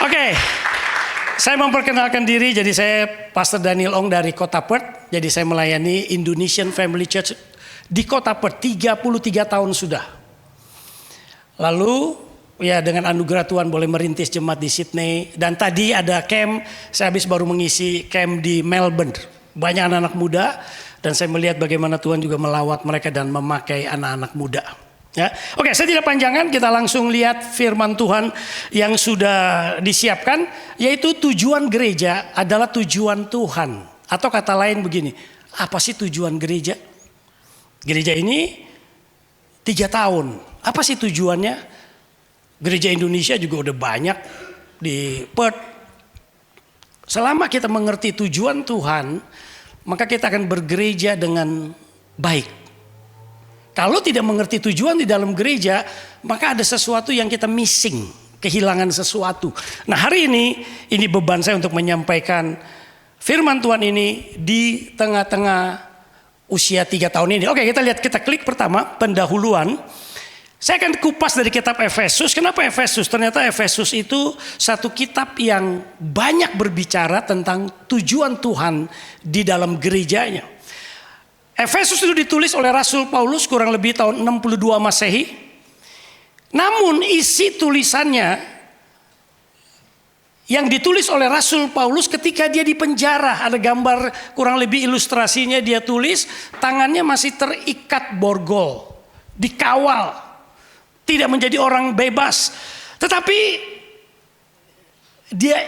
Oke, saya memperkenalkan diri. Jadi saya Pastor Daniel Ong dari Kota Perth. Jadi saya melayani Indonesian Family Church di Kota Perth 33 tahun sudah. Lalu ya dengan anugerah Tuhan boleh merintis jemaat di Sydney. Dan tadi ada camp, saya habis baru mengisi camp di Melbourne. Banyak anak-anak muda. Dan saya melihat bagaimana Tuhan juga melawat mereka dan memakai anak-anak muda. Ya. Oke, saya tidak panjangan, kita langsung lihat firman Tuhan yang sudah disiapkan, yaitu tujuan gereja adalah tujuan Tuhan. Atau kata lain begini, apa sih tujuan gereja? Gereja ini 3 tahun, apa sih tujuannya? Gereja Indonesia juga udah banyak di Perth. Selama kita mengerti tujuan Tuhan, maka kita akan bergereja dengan baik. Kalau tidak mengerti tujuan di dalam gereja, maka ada sesuatu yang kita missing, kehilangan sesuatu. Nah hari ini beban saya untuk menyampaikan firman Tuhan ini di tengah-tengah usia 3 tahun ini. Oke, kita klik pertama, pendahuluan. Saya akan kupas dari kitab Efesus. Kenapa Efesus? Ternyata Efesus itu satu kitab yang banyak berbicara tentang tujuan Tuhan di dalam gerejanya. Efesus itu ditulis oleh Rasul Paulus kurang lebih tahun 62 Masehi. Namun isi tulisannya yang ditulis oleh Rasul Paulus ketika dia di penjara. Ada gambar kurang lebih ilustrasinya, dia tulis tangannya masih terikat borgol, dikawal, tidak menjadi orang bebas. Tetapi dia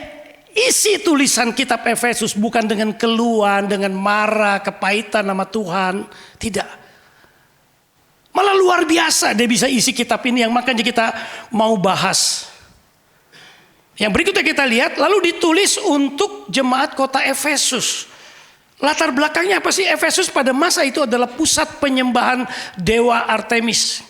isi tulisan kitab Efesus bukan dengan keluhan, dengan marah, kepahitan nama Tuhan. Tidak. Malah luar biasa dia bisa isi kitab ini yang makanya kita mau bahas. Yang berikutnya kita lihat, lalu ditulis untuk jemaat kota Efesus. Latar belakangnya apa sih? Efesus pada masa itu adalah pusat penyembahan dewa Artemis.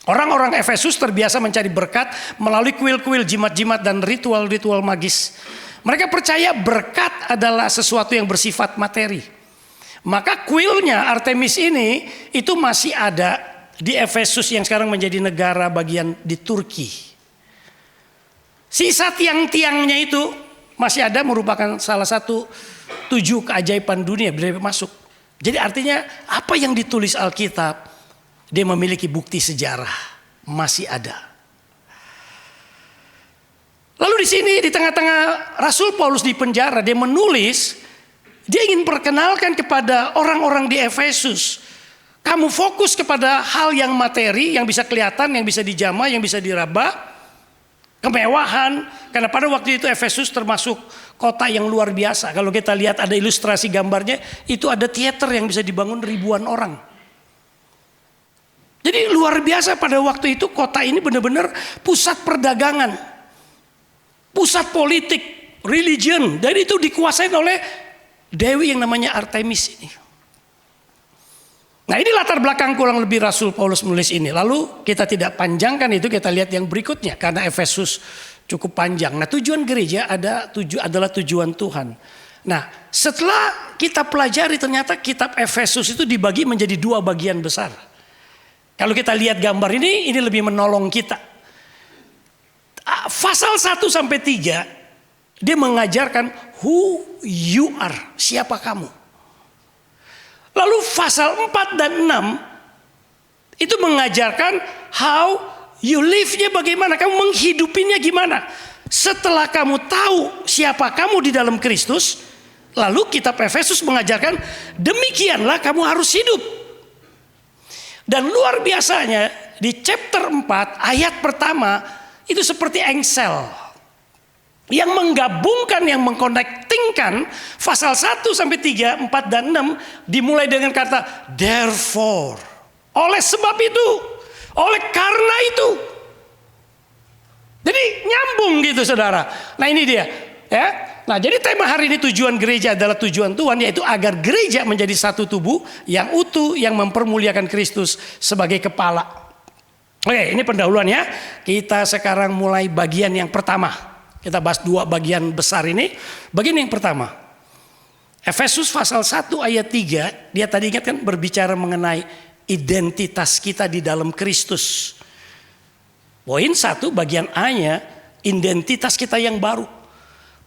Orang-orang Efesus terbiasa mencari berkat melalui kuil-kuil, jimat-jimat dan ritual-ritual magis. Mereka percaya berkat adalah sesuatu yang bersifat materi. Maka kuilnya Artemis ini itu masih ada di Efesus yang sekarang menjadi negara bagian di Turki. Sisa tiang-tiangnya itu masih ada, merupakan salah satu 7 keajaiban dunia bila masuk. Jadi artinya apa yang ditulis Alkitab, dia memiliki bukti sejarah, masih ada. Lalu di sini di tengah-tengah Rasul Paulus di penjara, dia menulis, dia ingin perkenalkan kepada orang-orang di Efesus. Kamu fokus kepada hal yang materi, yang bisa kelihatan, yang bisa dijamah, yang bisa diraba, kemewahan. Karena pada waktu itu Efesus termasuk kota yang luar biasa. Kalau kita lihat ada ilustrasi gambarnya, itu ada teater yang bisa dibangun ribuan orang. Jadi luar biasa pada waktu itu kota ini benar-benar pusat perdagangan, pusat politik, religion. Dan itu dikuasai oleh dewi yang namanya Artemis ini. Nah ini latar belakang kurang lebih Rasul Paulus menulis ini. Lalu kita tidak panjangkan itu, kita lihat yang berikutnya. Karena Efesus cukup panjang. Nah tujuan gereja adalah tujuan Tuhan. Nah setelah kita pelajari ternyata kitab Efesus itu dibagi menjadi 2 bagian besar. Kalau kita lihat gambar ini lebih menolong kita. Pasal 1 sampai 3 dia mengajarkan who you are, siapa kamu. Lalu pasal 4 dan 6 itu mengajarkan how you live-nya bagaimana, kamu menghidupinya gimana. Setelah kamu tahu siapa kamu di dalam Kristus, lalu kitab Efesus mengajarkan demikianlah kamu harus hidup. Dan luar biasanya di chapter 4 ayat pertama itu seperti engsel yang menggabungkan, yang mengkonektingkan pasal 1 sampai 3, 4 dan 6 dimulai dengan kata therefore. Oleh sebab itu, oleh karena itu. Jadi nyambung gitu saudara. Nah ini dia ya. Nah jadi tema hari ini tujuan gereja adalah tujuan Tuhan, yaitu agar gereja menjadi satu tubuh yang utuh, yang mempermuliakan Kristus sebagai kepala. Oke, ini pendahuluan ya. Kita sekarang mulai bagian yang pertama. Kita bahas 2 bagian besar ini. Bagian yang pertama, Efesus pasal 1 ayat 3, dia tadi ingat kan berbicara mengenai identitas kita di dalam Kristus. Poin 1 bagian A-nya, identitas kita yang baru.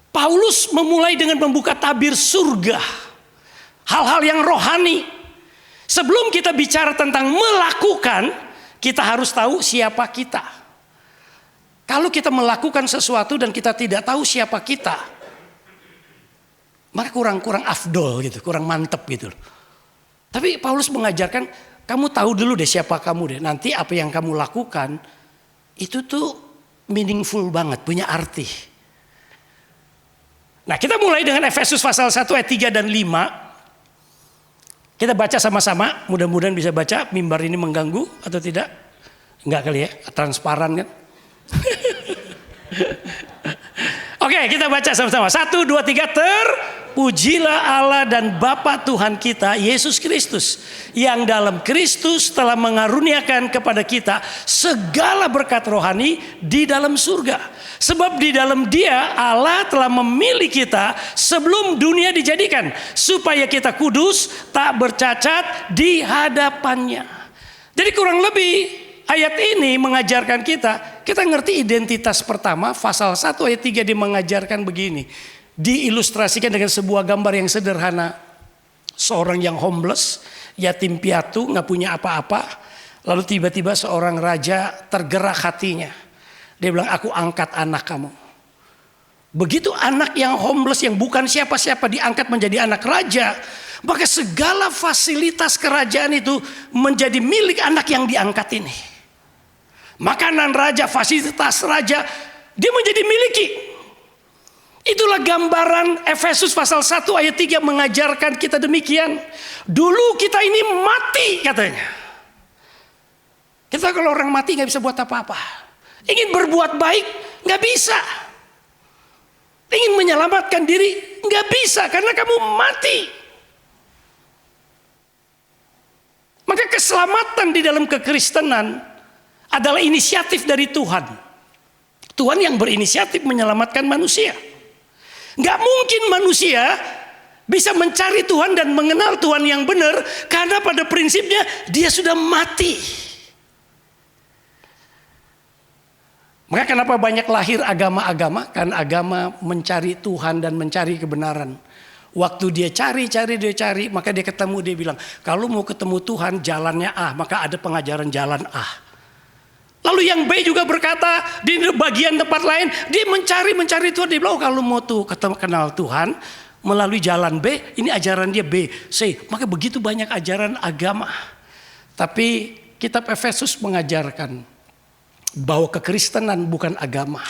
Paulus memulai dengan membuka tabir surga, hal-hal yang rohani. Sebelum kita bicara tentang melakukan, kita harus tahu siapa kita. Kalau kita melakukan sesuatu dan kita tidak tahu siapa kita, maka kurang afdol gitu, kurang mantep gitu. Tapi Paulus mengajarkan, kamu tahu dulu deh siapa kamu deh. Nanti apa yang kamu lakukan itu tuh meaningful banget, punya arti. Nah, kita mulai dengan Efesus pasal 1 ayat 3 dan 5. Kita baca sama-sama, mudah-mudahan bisa baca. Mimbar ini mengganggu atau tidak? Enggak kali ya, transparan kan? Oke, kita baca sama-sama. 1, 2, 3. Terpujilah Allah dan Bapa Tuhan kita Yesus Kristus, yang dalam Kristus telah mengaruniakan kepada kita segala berkat rohani di dalam surga. Sebab di dalam Dia Allah telah memilih kita sebelum dunia dijadikan, supaya kita kudus, tak bercacat di hadapannya. Jadi kurang lebih ayat ini mengajarkan kita ngerti identitas pertama. Pasal 1 ayat 3 dia mengajarkan begini. Diilustrasikan dengan sebuah gambar yang sederhana. Seorang yang homeless, yatim piatu, gak punya apa-apa. Lalu tiba-tiba seorang raja tergerak hatinya. Dia bilang, aku angkat anak kamu. Begitu anak yang homeless, yang bukan siapa-siapa diangkat menjadi anak raja, maka segala fasilitas kerajaan itu menjadi milik anak yang diangkat ini. Makanan raja, fasilitas raja, dia menjadi miliki. Itulah gambaran Efesus pasal 1 ayat 3 mengajarkan kita demikian. Dulu kita ini mati katanya. Kita kalau orang mati gak bisa buat apa-apa. Ingin berbuat baik gak bisa. Ingin menyelamatkan diri gak bisa karena kamu mati. Maka keselamatan di dalam kekristenan adalah inisiatif dari Tuhan. Tuhan yang berinisiatif menyelamatkan manusia. Gak mungkin manusia bisa mencari Tuhan dan mengenal Tuhan yang benar, karena pada prinsipnya dia sudah mati. Maka kenapa banyak lahir agama-agama? Karena agama mencari Tuhan dan mencari kebenaran. Waktu dia cari, maka dia ketemu, dia bilang, kalau mau ketemu Tuhan jalannya A, maka ada pengajaran jalan A. Lalu yang B juga berkata di bagian tempat lain, dia mencari Tuhan. Dia bilang, kalau mau tuh kenal Tuhan melalui jalan B, ini ajaran dia B, C. Maka begitu banyak ajaran agama. Tapi kitab Efesus mengajarkan bahwa kekristenan bukan agama,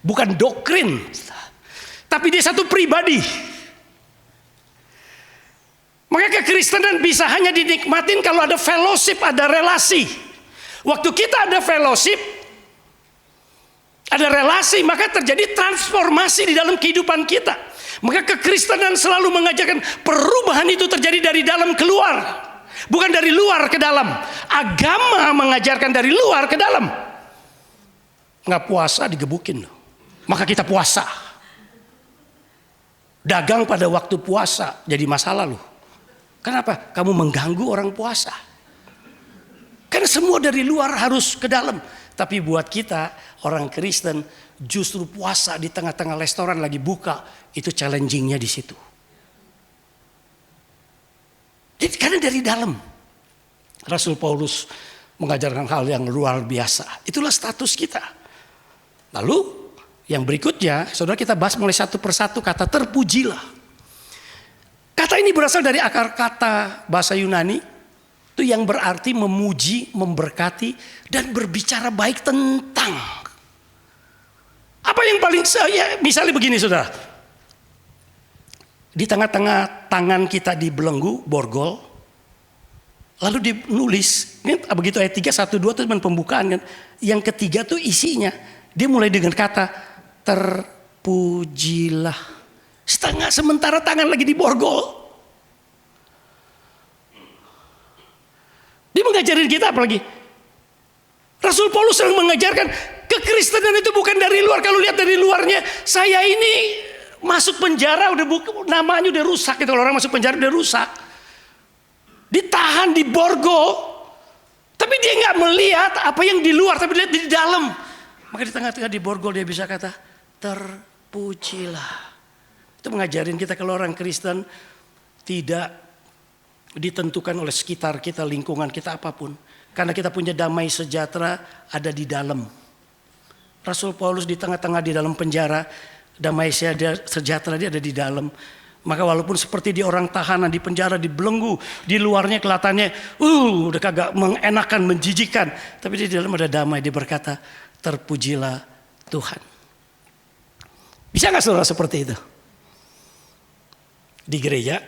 bukan doktrin, tapi dia satu pribadi. Maka kekristenan bisa hanya dinikmatin kalau ada fellowship, ada relasi. Waktu kita ada fellowship, ada relasi, maka terjadi transformasi di dalam kehidupan kita. Maka kekristenan selalu mengajarkan perubahan itu terjadi dari dalam keluar, bukan dari luar ke dalam. Agama mengajarkan dari luar ke dalam. Nggak puasa digebukin, maka kita puasa. Dagang pada waktu puasa jadi masalah loh. Kenapa? Kamu mengganggu orang puasa. Karena semua dari luar harus ke dalam. Tapi buat kita orang Kristen, justru puasa di tengah-tengah restoran lagi buka, itu challengingnya di situ. Jadi karena dari dalam, Rasul Paulus mengajarkan hal yang luar biasa. Itulah status kita. Lalu yang berikutnya, saudara, kita bahas mulai satu persatu kata terpujilah. Kata ini berasal dari akar kata bahasa Yunani, itu yang berarti memuji, memberkati, dan berbicara baik tentang. Apa yang paling misalnya begini saudara. Di tengah-tengah tangan kita dibelenggu, borgol. Lalu dinulis, begitu ayat 3, 1, 2 itu pembukaan kan. Yang ketiga tuh isinya. Dia mulai dengan kata terpujilah. Sementara tangan lagi diborgol. Dia mengajarin kita apalagi. Rasul Paulus sering mengajarkan kekristenan itu bukan dari luar. Kalau lihat dari luarnya, saya ini masuk penjara namanya udah rusak gitu. Kalau orang masuk penjara udah rusak. Ditahan, diborgol. Tapi dia nggak melihat apa yang di luar, tapi lihat di dalam. Maka di tengah-tengah diborgol dia bisa kata, terpujilah. Itu mengajarin kita kalau orang Kristen tidak ditentukan oleh sekitar kita, lingkungan kita apapun. Karena kita punya damai sejahtera ada di dalam. Rasul Paulus di tengah-tengah di dalam penjara, damai sejahtera dia ada di dalam. Maka walaupun seperti di orang tahanan di penjara, dibelenggu, di luarnya kelihatannya udah kagak mengenakan, menjijikan, tapi di dalam ada damai. Dia berkata, terpujilah Tuhan. Bisa gak saudara seperti itu? Di gereja,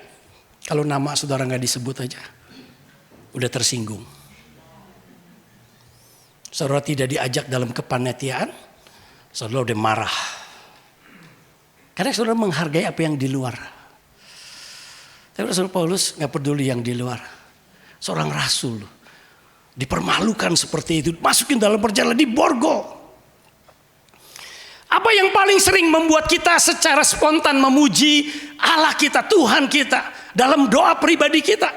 kalau nama saudara gak disebut aja, udah tersinggung. Saudara tidak diajak dalam kepanitiaan, saudara udah marah. Karena saudara menghargai apa yang di luar. Tapi Rasul Paulus gak peduli yang di luar. Seorang rasul dipermalukan seperti itu, masukin dalam perjalanan, diborgol. Apa yang paling sering membuat kita secara spontan memuji Allah kita, Tuhan kita, dalam doa pribadi kita?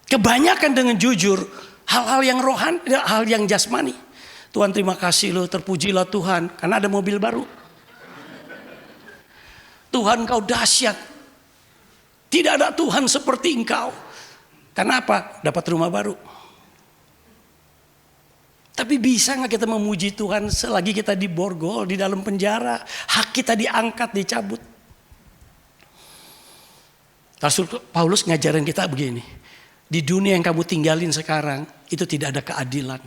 Kebanyakan dengan jujur, hal-hal yang rohani, hal yang jasmani. Tuhan terima kasih lo, terpujilah Tuhan, karena ada mobil baru. Tuhan kau dahsyat. Tidak ada Tuhan seperti engkau. Kenapa? Dapat rumah baru. Tapi bisa gak kita memuji Tuhan selagi kita diborgol, di dalam penjara, hak kita diangkat, dicabut? Rasul Paulus ngajarin kita begini. Di dunia yang kamu tinggalin sekarang, itu tidak ada keadilan.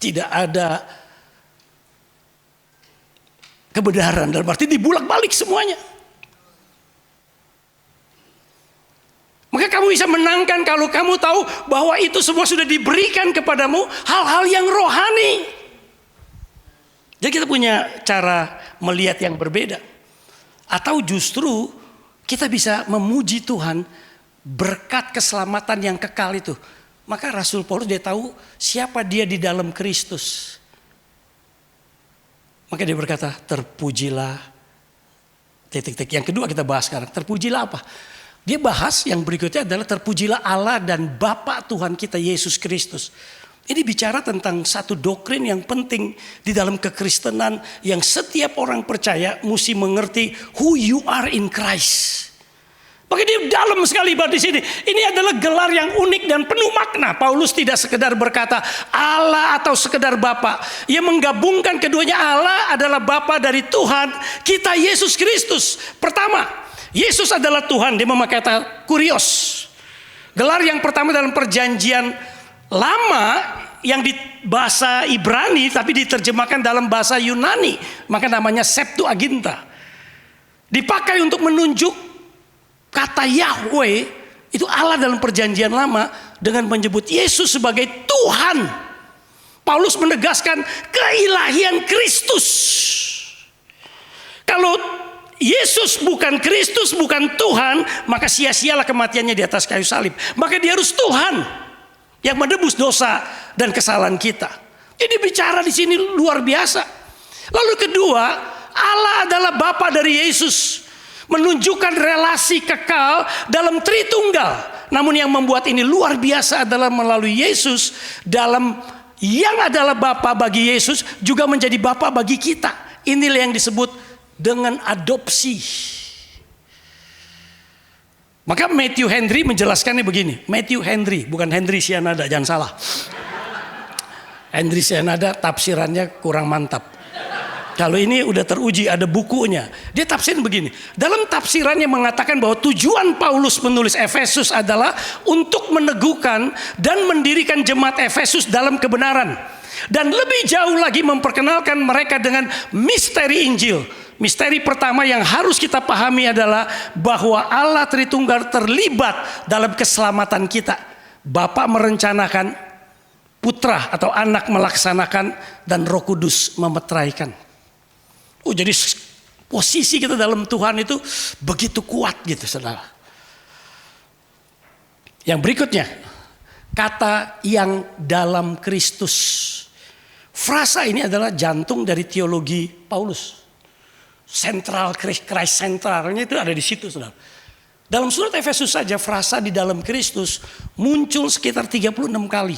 Tidak ada kebenaran. Dalam arti dibulak-balik semuanya. Maka kamu bisa menangkan kalau kamu tahu bahwa itu semua sudah diberikan kepadamu, hal-hal yang rohani. Jadi kita punya cara melihat yang berbeda. Atau justru kita bisa memuji Tuhan berkat keselamatan yang kekal itu. Maka Rasul Paulus dia tahu siapa dia di dalam Kristus. Maka dia berkata, terpujilah. Titik-titik. Yang kedua kita bahas sekarang, terpujilah apa? Dia bahas yang berikutnya adalah terpujilah Allah dan Bapa Tuhan kita Yesus Kristus. Ini bicara tentang satu doktrin yang penting di dalam kekristenan yang setiap orang percaya mesti mengerti who you are in Christ. Maka dia dalam sekali di sini. Ini adalah gelar yang unik dan penuh makna. Paulus tidak sekedar berkata Allah atau sekedar Bapa. Ia menggabungkan keduanya. Allah adalah Bapa dari Tuhan kita Yesus Kristus. Pertama, Yesus adalah Tuhan. Dia memakai kata kurios. Gelar yang pertama dalam perjanjian lama yang di bahasa Ibrani tapi diterjemahkan dalam bahasa Yunani. Maka namanya Septuaginta. Dipakai untuk menunjuk kata Yahweh. Itu Allah dalam perjanjian lama dengan menyebut Yesus sebagai Tuhan. Paulus menegaskan keilahian Kristus. Kalau Yesus bukan Kristus, bukan Tuhan, maka sia-sialah kematiannya di atas kayu salib. Maka dia harus Tuhan yang menebus dosa dan kesalahan kita. Ini bicara di sini luar biasa. Lalu kedua, Allah adalah Bapa dari Yesus, menunjukkan relasi kekal dalam Tritunggal. Namun yang membuat ini luar biasa adalah melalui Yesus dalam yang adalah Bapa bagi Yesus juga menjadi Bapa bagi kita. Inilah yang disebut dengan adopsi. Maka Matthew Henry menjelaskannya begini. Matthew Henry, bukan Henry Sianada, jangan salah. Henry Sianada tafsirannya kurang mantap. Kalau ini udah teruji, ada bukunya. Dia tafsirin begini. Dalam tafsirannya mengatakan bahwa tujuan Paulus menulis Efesus adalah untuk meneguhkan dan mendirikan jemaat Efesus dalam kebenaran. Dan lebih jauh lagi memperkenalkan mereka dengan misteri Injil. Misteri pertama yang harus kita pahami adalah bahwa Allah Tritunggal terlibat dalam keselamatan kita. Bapa merencanakan, Putra atau Anak melaksanakan, dan Roh Kudus memeteraikan. Jadi posisi kita dalam Tuhan itu begitu kuat gitu, saudara. Yang berikutnya, kata yang dalam Kristus. Frasa ini adalah jantung dari teologi Paulus. Sentral, Christ sentralnya itu ada di situ, saudara. Dalam surat Efesus saja frasa di dalam Kristus muncul sekitar 36 kali.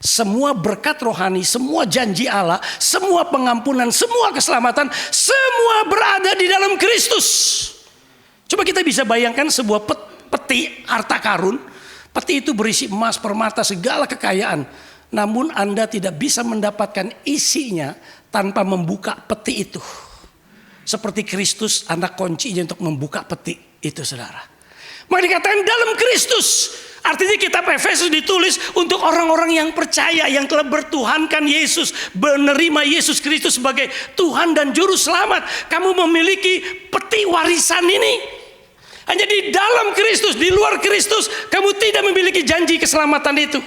Semua berkat rohani, semua janji Allah, semua pengampunan, semua keselamatan, semua berada di dalam Kristus. Coba kita bisa bayangkan sebuah peti harta karun. Peti itu berisi emas, permata, segala kekayaan. Namun Anda tidak bisa mendapatkan isinya tanpa membuka peti itu. Seperti Kristus, Anda kuncinya untuk membuka peti itu, saudara. Maka dikatakan dalam Kristus. Artinya kitab Efesus ditulis untuk orang-orang yang percaya, yang telah bertuhankan Yesus, menerima Yesus Kristus sebagai Tuhan dan Juru Selamat. Kamu memiliki peti warisan ini. Hanya di dalam Kristus, di luar Kristus, kamu tidak memiliki janji keselamatan itu.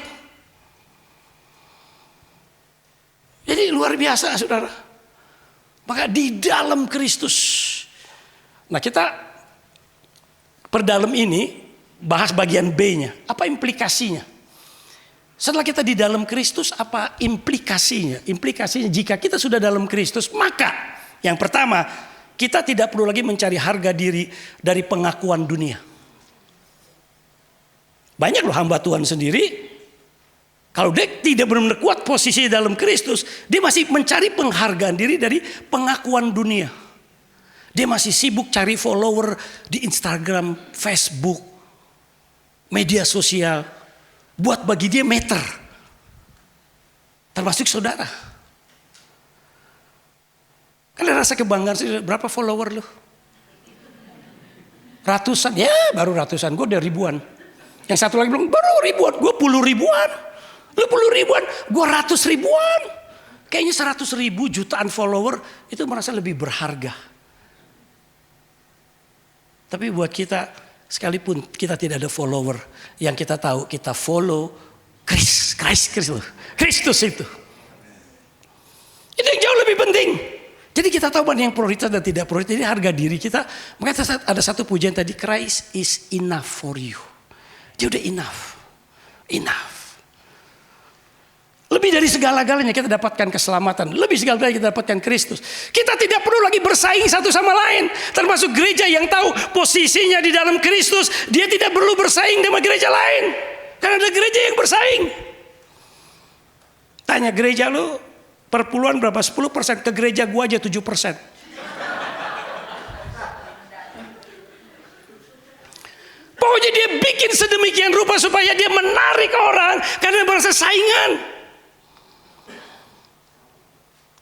Jadi luar biasa, saudara. Maka di dalam Kristus. Nah, kita perdalam ini bahas bagian B-nya. Apa implikasinya? Setelah kita di dalam Kristus, apa implikasinya? Implikasinya jika kita sudah dalam Kristus, maka yang pertama, kita tidak perlu lagi mencari harga diri dari pengakuan dunia. Banyak loh hamba Tuhan sendiri, kalau dia tidak benar-benar kuat posisi dalam Kristus, dia masih mencari penghargaan diri dari pengakuan dunia. Dia masih sibuk cari follower di Instagram, Facebook, media sosial, buat bagi dia meter. Termasuk saudara. Kan ada rasa kebanggaan sih, berapa follower lu? Ratusan, ya baru ratusan, gue udah ribuan. Yang satu lagi bilang baru ribuan, gue puluh ribuan. Lu puluh ribuan, gue ratus ribuan. Kayaknya 100.000 jutaan follower itu merasa lebih berharga. Tapi buat kita, sekalipun kita tidak ada follower, yang kita tahu kita follow Kristus itu. Itu yang jauh lebih penting. Jadi kita tahu mana yang prioritas dan tidak prioritas. Jadi harga diri kita. Makanya ada satu pujian tadi, Christ is enough for you. Dia udah enough. Lebih dari segala-galanya kita dapatkan keselamatan. Lebih segala-galanya kita dapatkan Kristus. Kita tidak perlu lagi bersaing satu sama lain. Termasuk gereja yang tahu posisinya di dalam Kristus. Dia tidak perlu bersaing dengan gereja lain. Karena ada gereja yang bersaing. Tanya gereja lu perpuluhan berapa? 10%. Ke gereja gua aja 7%. Pokoknya dia bikin sedemikian rupa supaya dia menarik orang. Karena merasa saingan.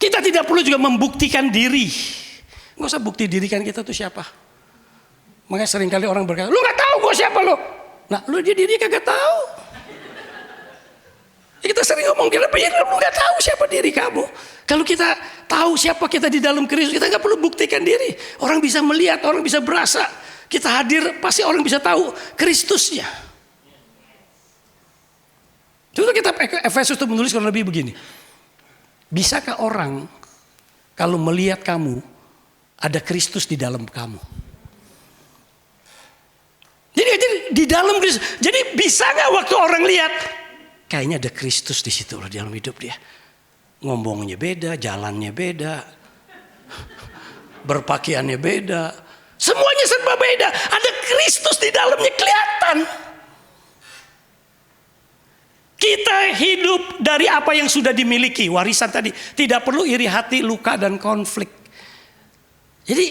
Kita tidak perlu juga membuktikan diri. Nggak usah bukti diri kan kita tuh siapa. Makanya seringkali orang berkata, lu gak tahu gue siapa lu. Nah lu dia diri kagak tahu. Ya, kita sering ngomong, kenapa ya lu gak tahu siapa diri kamu. Kalau kita tahu siapa kita di dalam Kristus, kita gak perlu buktikan diri. Orang bisa melihat, orang bisa berasa. Kita hadir, pasti orang bisa tahu Kristusnya. Contoh kitab Efesus itu menulis kurang lebih begini. Bisakah orang kalau melihat kamu ada Kristus di dalam kamu? Jadi di dalam Kristus. Jadi bisa nggak waktu orang lihat kayaknya ada Kristus di situ loh di dalam hidup dia. Ngomongnya beda, jalannya beda, berpakaiannya beda, semuanya serba beda. Ada Kristus di dalamnya kelihatan. Kita hidup dari apa yang sudah dimiliki, warisan tadi. Tidak perlu iri hati, luka, dan konflik. Jadi,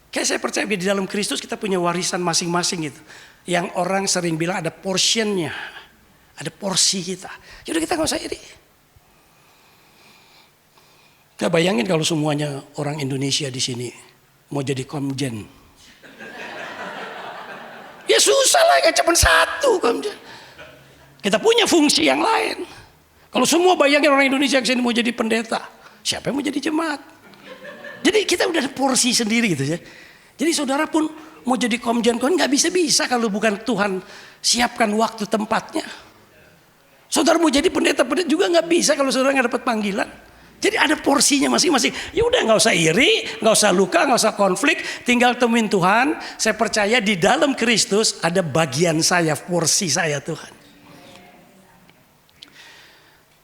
kayak saya percaya di dalam Kristus kita punya warisan masing-masing gitu. Yang orang sering bilang ada portionnya, ada porsi kita. Yaudah kita gak usah iri. Kita bayangin kalau semuanya orang Indonesia di sini mau jadi komjen. Ya susah lah, gak cuma satu komjen. Kita punya fungsi yang lain. Kalau semua bayangin orang Indonesia kesini mau jadi pendeta, siapa yang mau jadi jemaat? Jadi kita udah ada porsi sendiri gitu ya. Jadi saudara pun mau jadi komjen nggak bisa kalau bukan Tuhan siapkan waktu tempatnya. Saudara mau jadi pendeta juga nggak bisa kalau saudara nggak dapat panggilan. Jadi ada porsinya masing-masing. Ya udah nggak usah iri, nggak usah luka, nggak usah konflik. Tinggal temuin Tuhan. Saya percaya di dalam Kristus ada bagian saya, porsi saya Tuhan.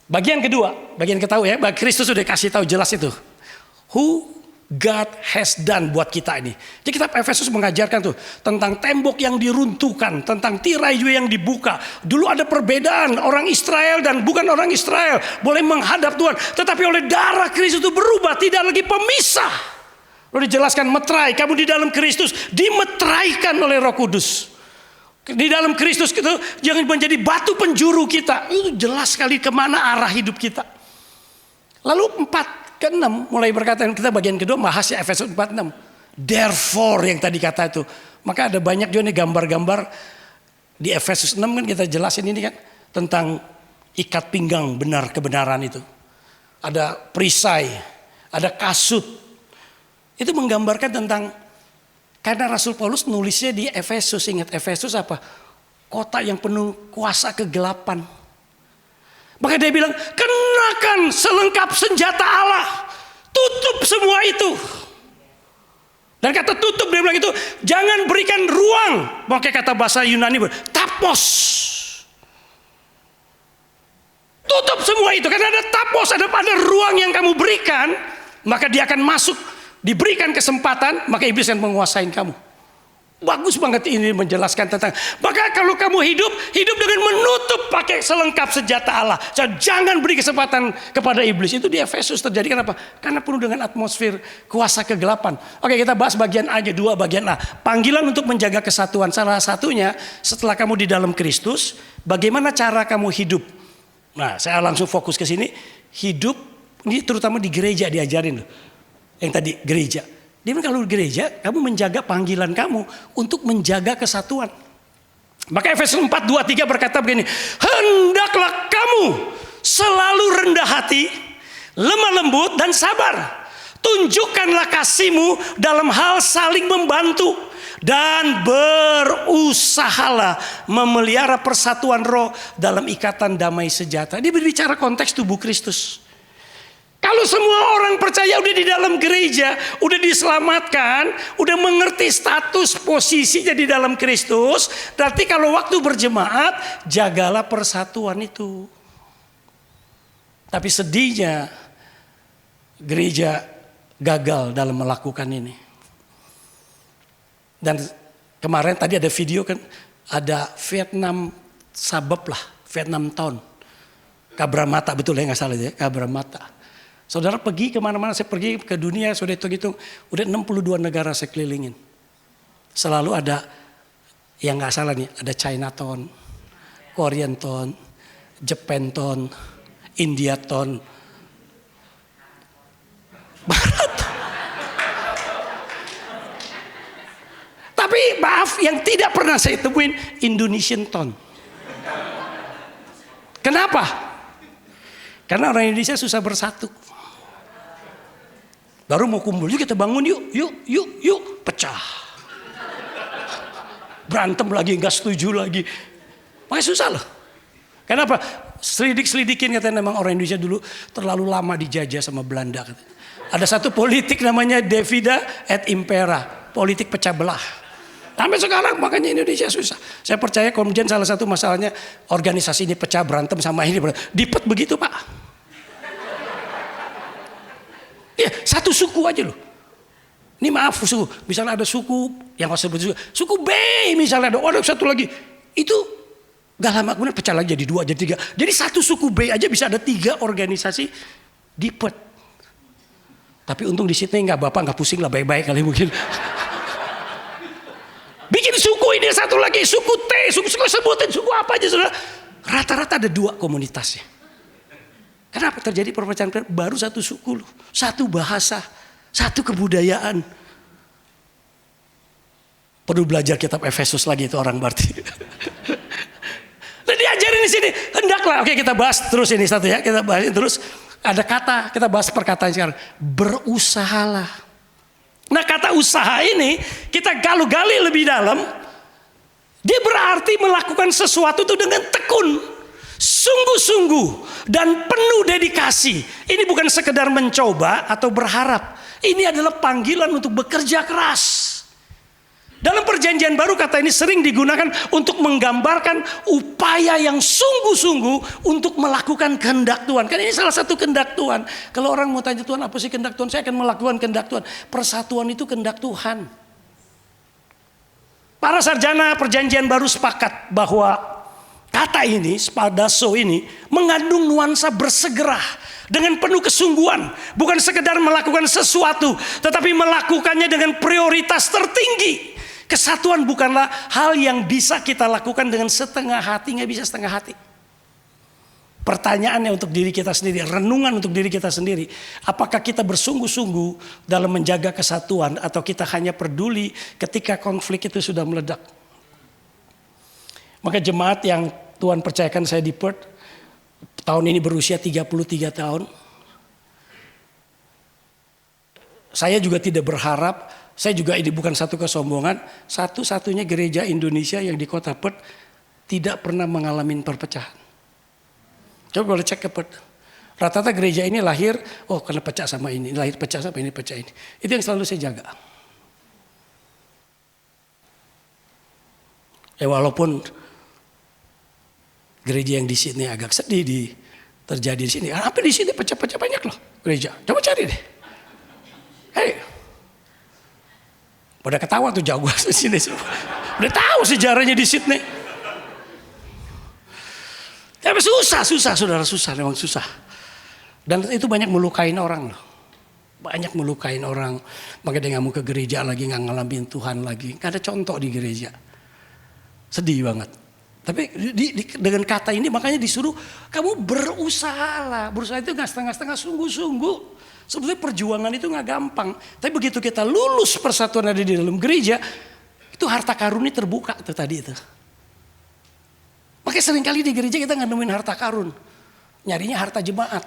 Bagian kedua, bagian ketahui ya, Kristus sudah kasih tahu jelas itu. Who God has done buat kita ini. Jadi kitab Efesus mengajarkan tuh tentang tembok yang diruntuhkan, tentang tirai juga yang dibuka. Dulu ada perbedaan orang Israel dan bukan orang Israel boleh menghadap Tuhan, tetapi oleh darah Kristus itu berubah, tidak lagi pemisah. Lalu dijelaskan meterai, kamu di dalam Kristus dimeteraikan oleh Roh Kudus. Di dalam Kristus itu jangan menjadi batu penjuru kita. Itu jelas sekali kemana arah hidup kita. Lalu 4 ke 6 mulai berkata, kita bagian kedua bahas ya Efesus 4:6. Therefore yang tadi kata itu. Maka ada banyak juga nih gambar-gambar di Efesus 6 kan kita jelasin ini kan. Tentang ikat pinggang benar kebenaran itu. Ada perisai, ada kasut. Itu menggambarkan tentang, karena Rasul Paulus nulisnya di Efesus. Ingat Efesus apa? Kota yang penuh kuasa kegelapan. Maka dia bilang, kenakan selengkap senjata Allah. Tutup semua itu. Dan kata tutup dia bilang itu, jangan berikan ruang. Pakai kata bahasa Yunani, tapos. Tutup semua itu. Karena ada tapos, ada ruang yang kamu berikan. Maka dia akan masuk, diberikan kesempatan, maka iblis akan menguasain kamu. Bagus banget ini menjelaskan tentang, maka kalau kamu hidup dengan menutup pakai selengkap senjata Allah. Jangan beri kesempatan kepada iblis. Itu di Efesus terjadi. Kenapa? Karena penuh dengan atmosfer kuasa kegelapan. Oke, kita bahas bagian A aja, 2 bagian A. Panggilan untuk menjaga kesatuan. Salah satunya setelah kamu di dalam Kristus, bagaimana cara kamu hidup. Nah, saya langsung fokus ke sini. Hidup ini terutama di gereja diajarin loh. Yang tadi gereja. Dia bilang kalau gereja kamu menjaga panggilan kamu untuk menjaga kesatuan. Maka Efesus 4:2-3 berkata begini, hendaklah kamu selalu rendah hati, lemah lembut dan sabar. Tunjukkanlah kasihmu dalam hal saling membantu dan berusahalah memelihara persatuan roh dalam ikatan damai sejahtera. Dia berbicara konteks tubuh Kristus. Kalau semua orang percaya udah di dalam gereja, udah diselamatkan, udah mengerti status posisinya di dalam Kristus, berarti kalau waktu berjemaat, jagalah persatuan itu. Tapi sedihnya gereja gagal dalam melakukan ini. Dan kemarin tadi ada video kan, ada Vietnam suburb lah, Vietnam Town. Kabramata, betul ya nggak salah ya, Kabramata. Saudara pergi kemana-mana, saya pergi ke dunia, sudah hitung-hitung, udah 62 negara saya kelilingin. Selalu ada, yang gak salah nih, ada Chinatown, Korean Town, Japan Town, India Town, Barat. Tapi maaf, yang tidak pernah saya temuin, Indonesian Town. Kenapa? Karena orang Indonesia susah bersatu. Baru mau kumpul, yuk kita bangun yuk, pecah. Berantem lagi, gak setuju lagi. Makanya susah loh. Kenapa? Selidik-selidikin katanya memang orang Indonesia dulu terlalu lama dijajah sama Belanda. Katanya. Ada satu politik namanya Divide et Impera. Politik pecah belah. Sampai sekarang makanya Indonesia susah. Saya percaya kemudian salah satu masalahnya organisasi ini pecah berantem sama ini. Dipet begitu Pak. Ya, satu suku aja loh. Ini maaf suku. Misalnya ada suku yang saya sebut suku B misalnya ada satu lagi. Itu gak lama kemudian pecah lagi jadi 2 jadi 3. Jadi satu suku B aja bisa ada 3 organisasi dipet. Tapi untung di Sydney Bapak gak pusing lah, baik-baik kali mungkin. Bikin suku ini satu lagi, suku T, suku sebutin suku apa aja saudara. Rata-rata ada 2 komunitasnya. Kenapa terjadi perpecahan? Baru satu suku loh, satu bahasa, satu kebudayaan. Perlu belajar kitab Efesus lagi itu orang berarti. Dan diajarin di sini, hendaklah. Oke, kita bahas terus ini satu ya, kita bahas terus. Ada kata, kita bahas perkataan sekarang. Berusahalah. Nah kata usaha ini kita gali lebih dalam. Dia berarti melakukan sesuatu itu dengan tekun. Sungguh-sungguh dan penuh dedikasi. Ini bukan sekedar mencoba atau berharap. Ini adalah panggilan untuk bekerja keras. Dalam perjanjian baru kata ini sering digunakan untuk menggambarkan upaya yang sungguh-sungguh untuk melakukan kehendak Tuhan. Kan ini salah satu kehendak Tuhan. Kalau orang mau tanya Tuhan apa sih kehendak Tuhan? Saya akan melakukan kehendak Tuhan. Persatuan itu kehendak Tuhan. Para sarjana perjanjian baru sepakat bahwa kata ini, spadaso ini mengandung nuansa bersegera dengan penuh kesungguhan. Bukan sekedar melakukan sesuatu, tetapi melakukannya dengan prioritas tertinggi. Kesatuan bukanlah hal yang bisa kita lakukan dengan setengah hati, nggak bisa setengah hati. Pertanyaannya untuk diri kita sendiri, renungan untuk diri kita sendiri. Apakah kita bersungguh-sungguh dalam menjaga kesatuan atau kita hanya peduli ketika konflik itu sudah meledak? Maka jemaat yang Tuhan percayakan saya di Perth, tahun ini berusia 33 tahun. Saya juga tidak berharap, saya juga ini bukan satu kesombongan, satu-satunya gereja Indonesia yang di kota Perth tidak pernah mengalami perpecahan. Coba boleh cek ke Perth. Rata-rata gereja ini lahir, oh karena pecah sama ini, lahir pecah sama ini, pecah ini. Itu yang selalu saya jaga. Walaupun gereja yang di sini agak sedih terjadi di sini. Apa di sini pecah-pecah banyak loh gereja. Coba cari deh. Hei. Pada ketawa tuh jago di sini. Udah tahu sejarahnya di Sydney. Tapi susah saudara, susah, memang susah. Dan itu banyak melukain orang loh. Banyak melukain orang. Maka dia nggak mau ke gereja lagi, nggak ngalamin Tuhan lagi. Nggak ada contoh di gereja. Sedih banget. Tapi dengan kata ini makanya disuruh kamu berusaha lah. Berusaha itu nggak setengah-setengah, sungguh-sungguh. Sebetulnya perjuangan itu nggak gampang. Tapi begitu kita lulus persatuan ada di dalam gereja, itu harta karunnya terbuka tuh tadi itu. Makanya seringkali di gereja kita nggak nemuin harta karun. Nyarinya harta jemaat.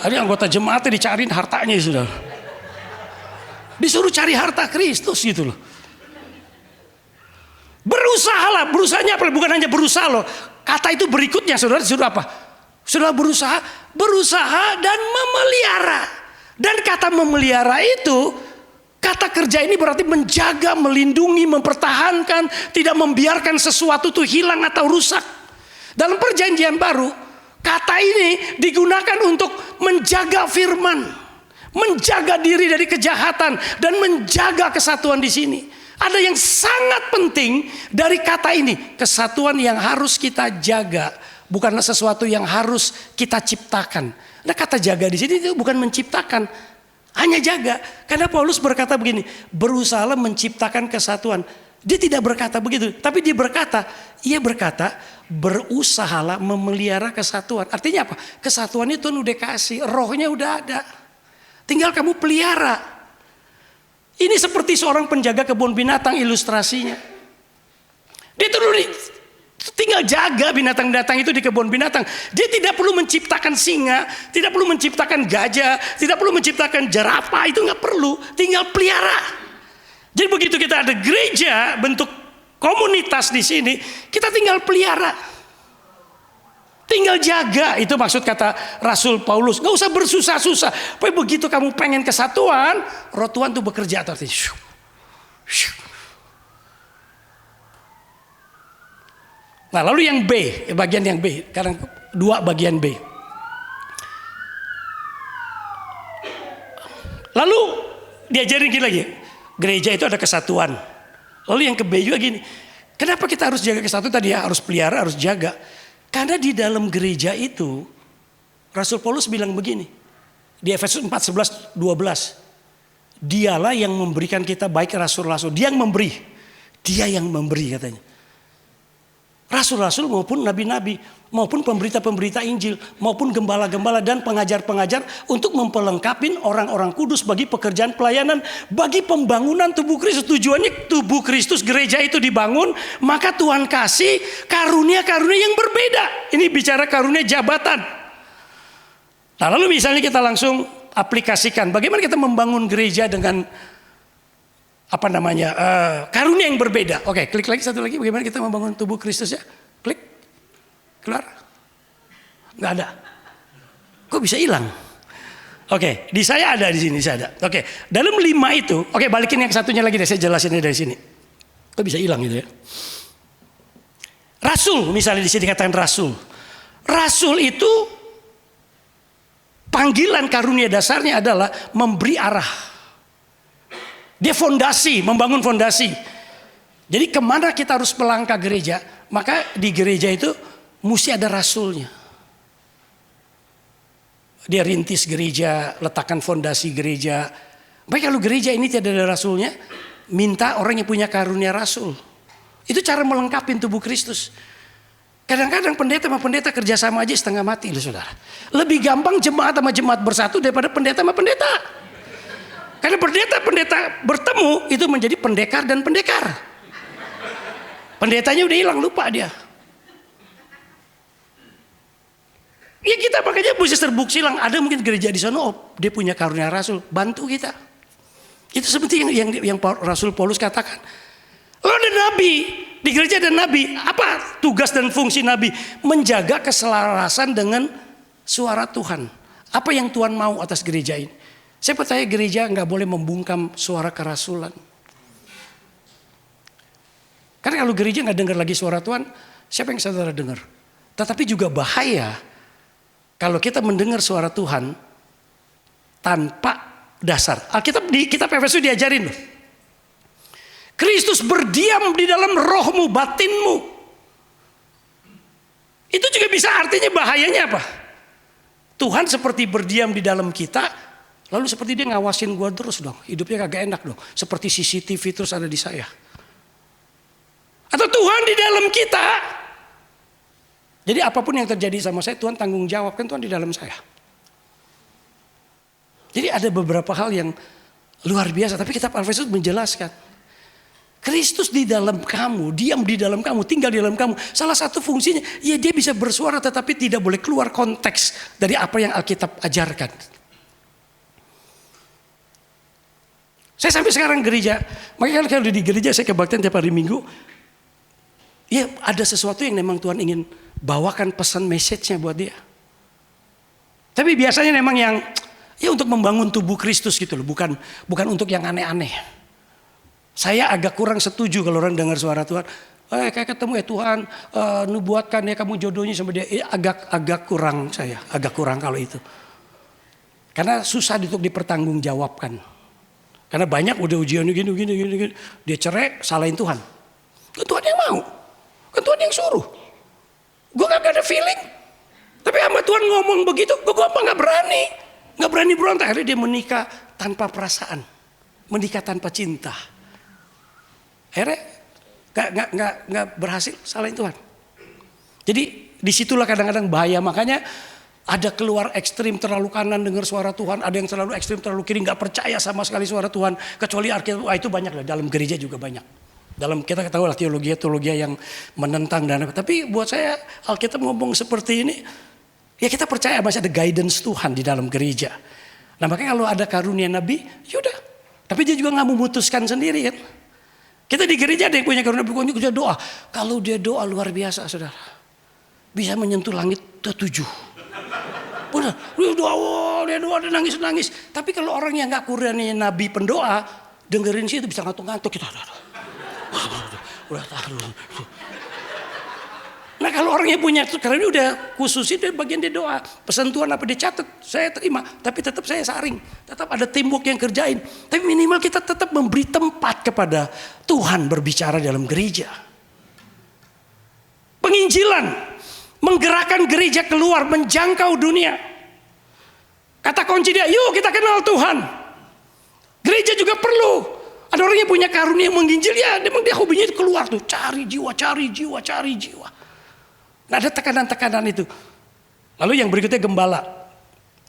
Ada anggota jemaatnya dicariin hartanya sudah. Disuruh cari harta Kristus gitu loh. Berusahalah, berusahanya apa? Bukan hanya berusaha loh. Kata itu berikutnya saudara disuruh apa? Saudara berusaha dan memelihara. Dan kata memelihara itu, kata kerja ini berarti menjaga, melindungi, mempertahankan, tidak membiarkan sesuatu itu hilang atau rusak. Dalam perjanjian baru, kata ini digunakan untuk menjaga firman, menjaga diri dari kejahatan dan menjaga kesatuan di sini. Ada yang sangat penting dari kata ini, kesatuan yang harus kita jaga. Bukanlah sesuatu yang harus kita ciptakan. Nah kata jaga di sini itu bukan menciptakan, hanya jaga. Karena Paulus berkata begini, berusahalah menciptakan kesatuan. Dia tidak berkata begitu, tapi dia berkata berusahalah memelihara kesatuan. Artinya apa? Kesatuan itu udah kasih, rohnya udah ada. Tinggal kamu pelihara. Ini seperti seorang penjaga kebun binatang ilustrasinya. Dia tinggal jaga binatang-binatang itu di kebun binatang. Dia tidak perlu menciptakan singa, tidak perlu menciptakan gajah, tidak perlu menciptakan jerapah, itu nggak perlu. Tinggal pelihara. Jadi begitu kita ada gereja bentuk komunitas di sini, kita tinggal pelihara, tinggal jaga. Itu maksud kata Rasul Paulus. Nggak usah bersusah-susah. Pokoknya begitu kamu pengen kesatuan, Roh Tuhan tuh bekerja artinya. Nah lalu yang B, bagian yang B, sekarang 2 bagian B. Lalu diajarin gini lagi, gereja itu ada kesatuan. Lalu yang ke B juga gini, kenapa kita harus jaga kesatuan tadi ya, harus pelihara, harus jaga. Karena di dalam gereja itu, Rasul Paulus bilang begini, di Efesus 4:11-12, dialah yang memberikan kita baik rasul-rasul, dia yang memberi katanya. Rasul-rasul maupun nabi-nabi, maupun pemberita-pemberita Injil, maupun gembala-gembala dan pengajar-pengajar untuk memperlengkapi orang-orang kudus bagi pekerjaan pelayanan, bagi pembangunan tubuh Kristus. Tujuannya tubuh Kristus, gereja itu dibangun, maka Tuhan kasih karunia-karunia yang berbeda. Ini bicara karunia jabatan. Nah lalu misalnya kita langsung aplikasikan, bagaimana kita membangun gereja dengan karunia yang berbeda. Oke, klik lagi satu lagi. Bagaimana kita membangun tubuh Kristus ya? Klik, keluar. Nggak ada. Kok bisa hilang? Oke, di saya ada, di sini saya ada. Oke, dalam 5 itu, oke balikin yang satunya lagi deh, saya jelasin dari sini. Kok bisa hilang gitu ya? Rasul, misalnya di sini dikatakan rasul. Rasul itu panggilan karunia dasarnya adalah memberi arah. Dia fondasi, membangun fondasi. Jadi kemana kita harus melangkah gereja, maka di gereja itu mesti ada rasulnya. Dia rintis gereja, letakkan fondasi gereja. Baik kalau gereja ini tidak ada rasulnya, minta orang yang punya karunia rasul. Itu cara melengkapi tubuh Kristus. Kadang-kadang pendeta sama pendeta kerjasama aja setengah mati loh saudara. Lebih gampang jemaat sama jemaat bersatu daripada pendeta sama pendeta. Karena pendeta bertemu itu menjadi pendekar dan pendekar. Pendetanya udah hilang, lupa dia. Ya kita makanya bisa terbuk silang. Ada mungkin gereja di sana, oh dia punya karunia rasul, bantu kita. Itu seperti yang Rasul Paulus katakan. Lo ada nabi, di gereja ada nabi. Apa tugas dan fungsi nabi? Menjaga keselarasan dengan suara Tuhan. Apa yang Tuhan mau atas gereja ini? Saya percaya gereja nggak boleh membungkam suara kerasulan. Karena kalau gereja nggak dengar lagi suara Tuhan, siapa yang saudara dengar? Tetapi juga bahaya kalau kita mendengar suara Tuhan tanpa dasar. Alkitab di kitab Efesus diajarin loh. Kristus berdiam di dalam rohmu, batinmu. Itu juga bisa artinya bahayanya apa? Tuhan seperti berdiam di dalam kita, lalu seperti dia ngawasin gua terus dong. Hidupnya kagak enak dong. Seperti CCTV terus ada di saya. Atau Tuhan di dalam kita. Jadi apapun yang terjadi sama saya, Tuhan tanggung jawab, kan Tuhan di dalam saya. Jadi ada beberapa hal yang luar biasa, tapi kitab Efesus menjelaskan. Kristus di dalam kamu, diam di dalam kamu, tinggal di dalam kamu. Salah satu fungsinya, ya dia bisa bersuara tetapi tidak boleh keluar konteks dari apa yang Alkitab ajarkan. Saya sampai sekarang gereja, makanya kalau di gereja saya kebaktian tiap hari Minggu. Ya ada sesuatu yang memang Tuhan ingin bawakan pesan message-nya buat dia. Tapi biasanya memang yang ya untuk membangun tubuh Kristus gitu loh, bukan untuk yang aneh-aneh. Saya agak kurang setuju kalau orang dengar suara Tuhan. Kayak ketemu ya Tuhan, nubuatkan ya kamu jodohnya sama dia. Agak kurang saya, agak kurang kalau itu. Karena susah untuk dipertanggungjawabkan. Karena banyak udah ujiannya gini. Dia cerai, salahin Tuhan. Kan Tuhan yang mau. Kan Tuhan yang suruh. Gue gak ada feeling. Tapi sama Tuhan ngomong begitu, gue apa gak berani. Gak berani berontak. Akhirnya dia menikah tanpa perasaan. Menikah tanpa cinta. Akhirnya gak berhasil, salahin Tuhan. Jadi disitulah kadang-kadang bahaya. Makanya ada keluar ekstrim terlalu kanan dengar suara Tuhan. Ada yang terlalu ekstrim terlalu kiri gak percaya sama sekali suara Tuhan. Kecuali Alkitab, itu banyak lah. Dalam gereja juga banyak. Dalam kita ketahui lah teologi yang menentang dan apa. Tapi buat saya Alkitab ngomong seperti ini. Ya kita percaya masih ada guidance Tuhan di dalam gereja. Nah makanya kalau ada karunia Nabi, yaudah. Tapi dia juga gak memutuskan sendiri kan. Kita di gereja ada yang punya karunia berkunjung, dia doa. Kalau dia doa luar biasa saudara. Bisa menyentuh langit ke-7. Benar, dia doa, dia nangis. Tapi kalau orang yang gak karunia Nabi pendoa, dengerin sih itu bisa ngantuk-ngantuk. Kita udah taruh. Nah kalau orang yang punya karena ini udah khususin dia bagian dia doa. Pesan Tuhan apa dia catat, saya terima. Tapi tetap saya saring. Tetap ada teamwork yang kerjain. Tapi minimal kita tetap memberi tempat kepada Tuhan berbicara dalam gereja. Penginjilan. Menggerakkan gereja keluar, menjangkau dunia. Kata kunci dia, yuk kita kenal Tuhan. Gereja juga perlu. Ada orang yang punya karunia menginjil, ya memang dia hobinya keluar tuh. Cari jiwa. Nah ada tekanan-tekanan itu. Lalu yang berikutnya gembala.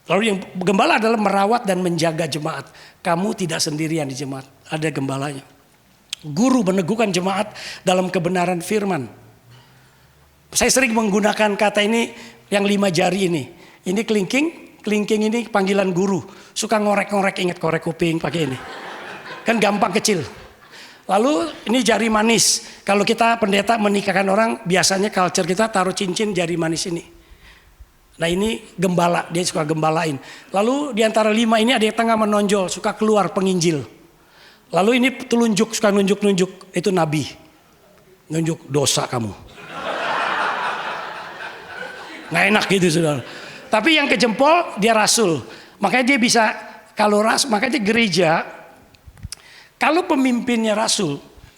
Lalu yang gembala adalah merawat dan menjaga jemaat. Kamu tidak sendirian di jemaat. Ada gembalanya. Guru meneguhkan jemaat dalam kebenaran firman. Saya sering menggunakan kata ini yang 5 jari ini. Ini kelingking ini panggilan guru. Suka ngorek-ngorek, ingat korek kuping pakai ini. Kan gampang kecil. Lalu ini jari manis. Kalau kita pendeta menikahkan orang, biasanya culture kita taruh cincin jari manis ini. Nah ini gembala, dia suka gembalain. Lalu di antara 5 ini ada yang tengah menonjol, suka keluar penginjil. Lalu ini telunjuk, suka nunjuk-nunjuk, itu nabi. Nunjuk dosa kamu. Nggak enak gitu saudara. Tapi yang ke jempol dia rasul. Makanya dia bisa, kalau makanya gereja, kalau pemimpinnya rasul,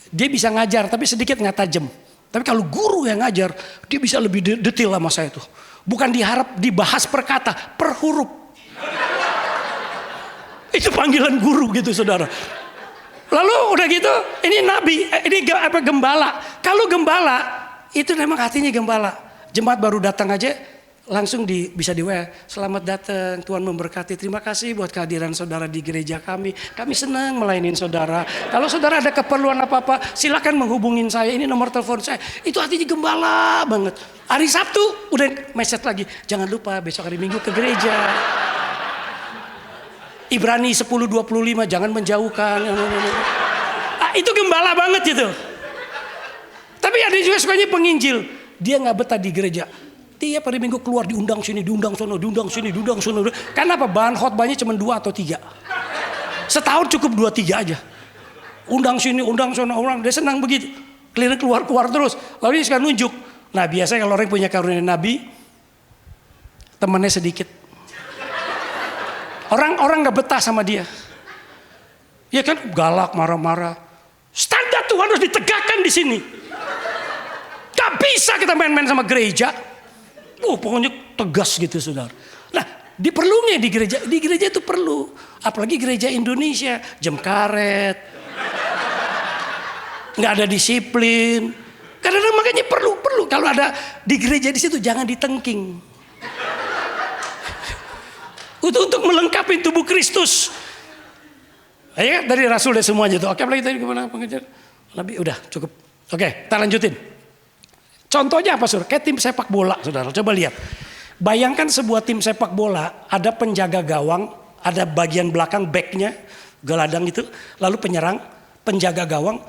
dia bisa ngajar tapi sedikit nggak tajam. Tapi kalau guru yang ngajar, dia bisa lebih detail sama saya tuh. Bukan diharap dibahas per kata, per huruf. Itu panggilan guru gitu saudara. Lalu udah gitu, ini nabi, ini gembala. Kalau gembala, itu memang hatinya gembala. Jemaat baru datang aja, langsung bisa di WA. Selamat datang, Tuhan memberkati. Terima kasih buat kehadiran saudara di gereja kami. Kami senang melayani saudara. Kalau saudara ada keperluan apa-apa, silakan menghubungin saya. Ini nomor telepon saya. Itu hatinya gembala banget. Hari Sabtu udah message lagi. Jangan lupa besok hari Minggu ke gereja. Ibrani 10:25 jangan menjauhkan. Itu gembala banget itu. Tapi ada juga sukanya penginjil. Dia nggak betah di gereja. Tiap hari Minggu keluar diundang sini, diundang sono, diundang sini, diundang sono. Karena apa? Bahan khotbahnya cuma 2 atau 3. Setahun cukup 2-3 aja. Undang sini, undang sono, orang dia senang begitu. Keliling keluar terus. Lalu dia suka nunjuk. Nah biasanya kalau orang punya karunia nabi, temannya sedikit. Orang nggak betah sama dia. Ya kan galak, marah-marah. Standar Tuhan harus ditegakkan di sini. Gak bisa kita main-main sama gereja. Pokoknya tegas gitu saudara. Nah diperlunya di gereja. Di gereja itu perlu. Apalagi gereja Indonesia. Jam karet. Gak ada disiplin. Kadang-kadang makanya perlu. Kalau ada di gereja di situ jangan ditengking. Untuk melengkapi tubuh Kristus. Ya dari Rasul deh semuanya tuh. Oke, apalagi tadi gimana pengajar? Lebih udah cukup. Oke, kita lanjutin. Contohnya apa Sur? Kayak tim sepak bola saudara. Coba lihat. Bayangkan sebuah tim sepak bola. Ada penjaga gawang. Ada bagian belakang backnya. Gelandang itu. Lalu penyerang. Penjaga gawang.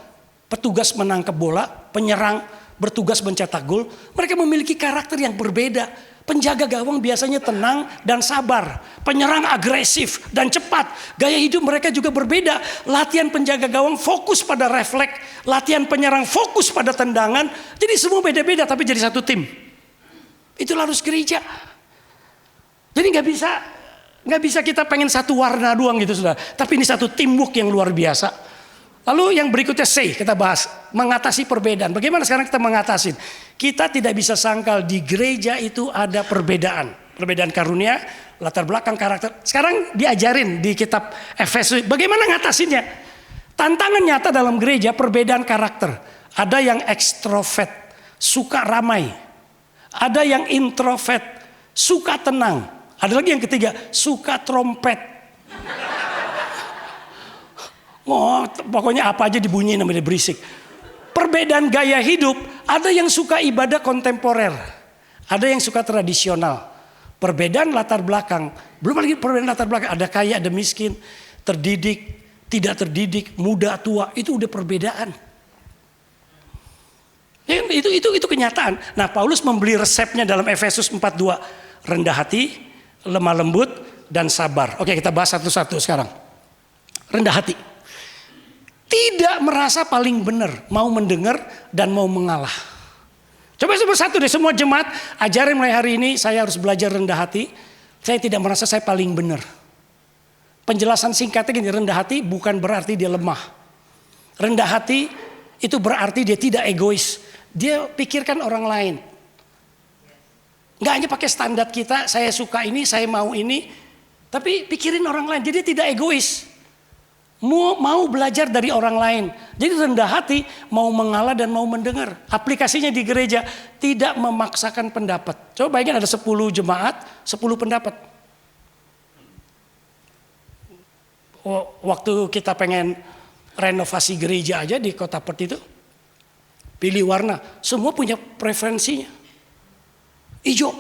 Petugas menangkap bola. Penyerang bertugas mencetak gol. Mereka memiliki karakter yang berbeda. Penjaga gawang biasanya tenang dan sabar. Penyerang agresif dan cepat. Gaya hidup mereka juga berbeda. Latihan penjaga gawang fokus pada refleks. Latihan penyerang fokus pada tendangan. Jadi semua beda-beda tapi jadi satu tim. Itulah harus gereja. Jadi nggak bisa kita pengen satu warna doang gitu sudah. Tapi ini satu teamwork yang luar biasa. Lalu yang berikutnya kita bahas. Mengatasi perbedaan. Bagaimana sekarang kita mengatasi? Kita tidak bisa sangkal di gereja itu ada perbedaan. Perbedaan karunia, latar belakang karakter. Sekarang diajarin di kitab Efesus. Bagaimana ngatasinnya? Tantangan nyata dalam gereja perbedaan karakter. Ada yang ekstrovert, suka ramai. Ada yang introvert, suka tenang. Ada lagi yang ketiga, suka trompet. Pokoknya apa aja dibunyiin namanya berisik. Perbedaan gaya hidup, ada yang suka ibadah kontemporer, ada yang suka tradisional. Perbedaan latar belakang, belum lagi perbedaan latar belakang, ada kaya, ada miskin, terdidik, tidak terdidik, muda, tua, itu udah perbedaan. Itu kenyataan. Nah, Paulus membeli resepnya dalam Efesus 4:2, rendah hati, lemah lembut, dan sabar. Oke, kita bahas satu-satu sekarang. Rendah hati. Tidak merasa paling benar, mau mendengar dan mau mengalah. Coba satu deh semua jemaat, ajarin mulai hari ini saya harus belajar rendah hati. Saya tidak merasa saya paling benar. Penjelasan singkatnya gini, rendah hati bukan berarti dia lemah. Rendah hati itu berarti dia tidak egois. Dia pikirkan orang lain. Nggak hanya pakai standar kita, saya suka ini, saya mau ini. Tapi pikirin orang lain, jadi tidak egois. Mau belajar dari orang lain. Jadi rendah hati, mau mengalah dan mau mendengar. Aplikasinya di gereja, tidak memaksakan pendapat. Coba bayangin ada 10 jemaat, 10 pendapat. Waktu kita pengen renovasi gereja aja di Kota Perth itu, pilih warna. Semua punya preferensinya. Hijau.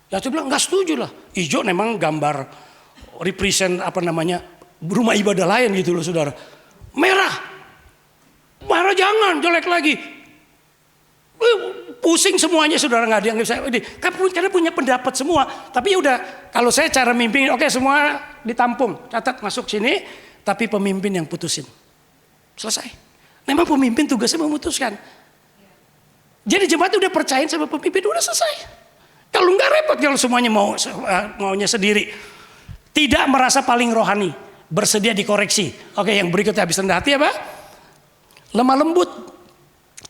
Ya saya bilang nggak setuju lah. Hijau memang gambar represent rumah ibadah lain gitu loh saudara. Merah jangan, jelek lagi. pusing semuanya saudara, nggak ada yang bisa. Karena punya pendapat semua. Tapi udah, kalau saya cara mimpin, oke semua ditampung, catat masuk sini. Tapi pemimpin yang putusin. Selesai. Memang pemimpin tugasnya memutuskan. Jadi jemaat udah percayain sama pemimpin, udah selesai. Kalau nggak repot, kalau semuanya maunya sendiri. Tidak merasa paling rohani, bersedia dikoreksi. Oke, yang berikutnya habis rendah hati apa? Lemah lembut.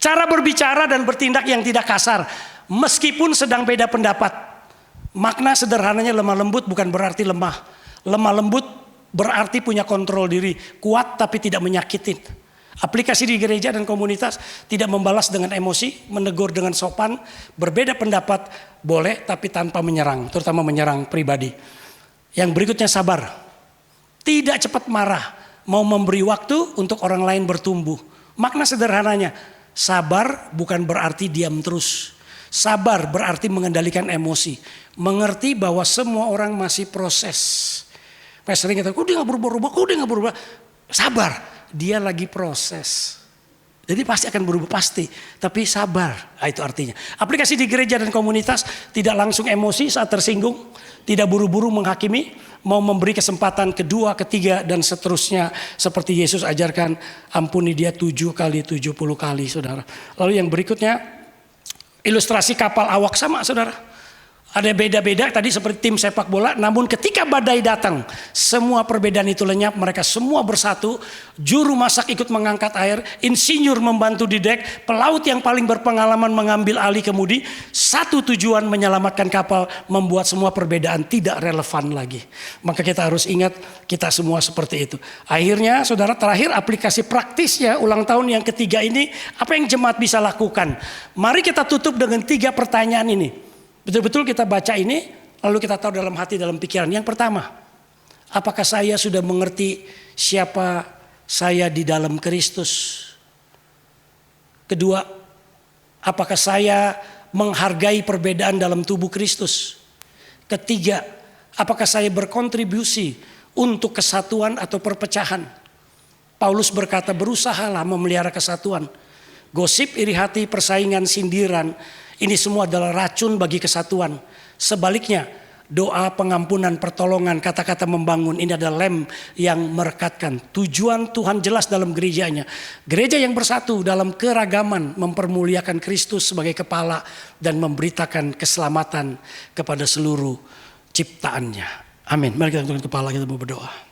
Cara berbicara dan bertindak yang tidak kasar, meskipun sedang beda pendapat. Makna sederhananya lemah lembut bukan berarti lemah. Lemah lembut berarti punya kontrol diri, kuat tapi tidak menyakitin. Aplikasi di gereja dan komunitas, tidak membalas dengan emosi, menegur dengan sopan, berbeda pendapat boleh tapi tanpa menyerang, terutama menyerang pribadi. Yang berikutnya sabar. Tidak cepat marah, mau memberi waktu untuk orang lain bertumbuh. Makna sederhananya, sabar bukan berarti diam terus. Sabar berarti mengendalikan emosi. Mengerti bahwa semua orang masih proses. Saya sering kata, kok dia gak berubah. Sabar, dia lagi proses. Jadi pasti akan berubah, pasti. Tapi sabar, itu artinya. Aplikasi di gereja dan komunitas, tidak langsung emosi saat tersinggung. Tidak buru-buru menghakimi, mau memberi kesempatan kedua, ketiga, dan seterusnya. Seperti Yesus ajarkan, ampuni dia 7 kali 70 kali, saudara. Lalu yang berikutnya, ilustrasi kapal awak sama, saudara. Ada beda-beda tadi seperti tim sepak bola, namun ketika badai datang, semua perbedaan itu lenyap, mereka semua bersatu. Juru masak ikut mengangkat air, insinyur membantu di dek, pelaut yang paling berpengalaman mengambil alih kemudi. Satu tujuan, menyelamatkan kapal, membuat semua perbedaan tidak relevan lagi. Maka kita harus ingat, kita semua seperti itu. Akhirnya saudara, terakhir aplikasi praktisnya ulang tahun yang ketiga ini, apa yang jemaat bisa lakukan? Mari kita tutup dengan 3 pertanyaan ini. Betul-betul kita baca ini, lalu kita tahu dalam hati, dalam pikiran. Yang pertama, apakah saya sudah mengerti siapa saya di dalam Kristus? Kedua, apakah saya menghargai perbedaan dalam tubuh Kristus? Ketiga, apakah saya berkontribusi untuk kesatuan atau perpecahan? Paulus berkata, berusahalah memelihara kesatuan. Gosip, iri hati, persaingan, sindiran, ini semua adalah racun bagi kesatuan. Sebaliknya, doa, pengampunan, pertolongan, kata-kata membangun, ini adalah lem yang merekatkan. Tujuan Tuhan jelas dalam gerejanya. Gereja yang bersatu dalam keragaman, mempermuliakan Kristus sebagai kepala dan memberitakan keselamatan kepada seluruh ciptaannya. Amin. Mari kita tundukkan kepala, kita berdoa.